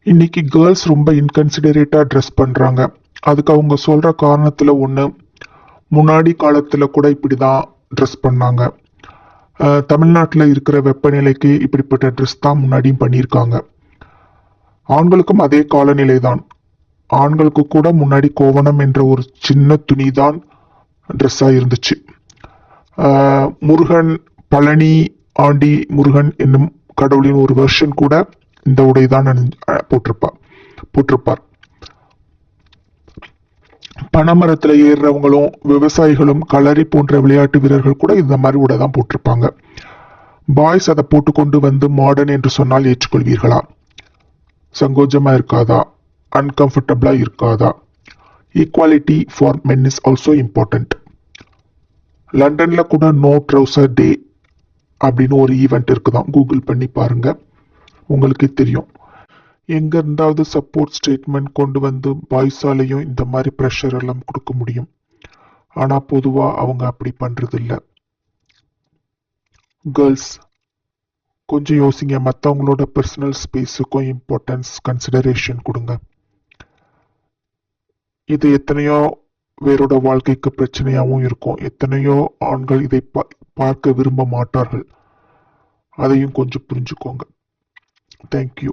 இன்னைக்கு கேர்ள்ஸ் ரொம்ப இன்கன்சிடரேட்டா ட்ரெஸ் பண்றாங்க. அதுக்கு அவங்க சொல்ற காரணத்துல ஒண்ணு, முன்னாடி காலத்துல கூட இப்படிதான் ட்ரெஸ் பண்ணாங்க. தமிழ்நாட்டுல இருக்கிற வெப்பநிலைக்கு இப்படிப்பட்ட ட்ரெஸ் தான் முன்னாடியும் பண்ணியிருக்காங்க. ஆண்களுக்கும் அதே காலநிலை தான். ஆண்களுக்கு கூட முன்னாடி கோவணம் என்ற ஒரு சின்ன துணி தான் ட்ரெஸ்ஸா இருந்துச்சு. முருகன், பழனி ஆண்டி முருகன் என்னும் கடவுளின் ஒரு வெர்ஷன் கூட இந்த உடை தான் போட்டிருப்பார். பனைமரத்துல ஏறுறவங்களும் விவசாயிகளும் களரி போன்ற விளையாட்டு வீரர்கள் கூட இந்த மாதிரி உடை தான் போட்டிருப்பாங்க. பாய்ஸ் அதை போட்டுக்கொண்டு வந்து மாடர்ன் என்று சொன்னால் ஏற்றுக்கொள்வீர்களா? சங்கோஜமா இருக்காதா? அன்கம்ஃபர்டபுளா இருக்காதா? Equality for men is also important. லண்டன்ல கூட நோ ட்ரௌசர் டே அப்படின்னு ஒரு ஈவெண்ட் இருக்குதான். கூகுள் பண்ணி பாருங்க, உங்களுக்கு தெரியும். எங்க இருந்தாவது சப்போர்ட் ஸ்டேட்மெண்ட் கொண்டு வந்து பாய்ஸாலையும் இந்த மாதிரி ப்ரெஷர் எல்லாம் கொடுக்க முடியும். ஆனா பொதுவா அவங்க அப்படி பண்றது இல்ல. கேர்ள்ஸ் கொஞ்சம் யோசிங்க, மற்றவங்களோட பர்சனல் ஸ்பேஸுக்கும் இம்பார்ட்டன்ஸ் கன்சிடரேஷன் கொடுங்க. இது எத்தனையோ வேரோட வாழ்க்கைக்கு பிரச்சனையாகவும் இருக்கும். எத்தனையோ ஆண்கள் இதை பார்க்க விரும்ப மாட்டார்கள். அதையும் கொஞ்சம் புரிஞ்சுக்கோங்க. தேங்க்யூ.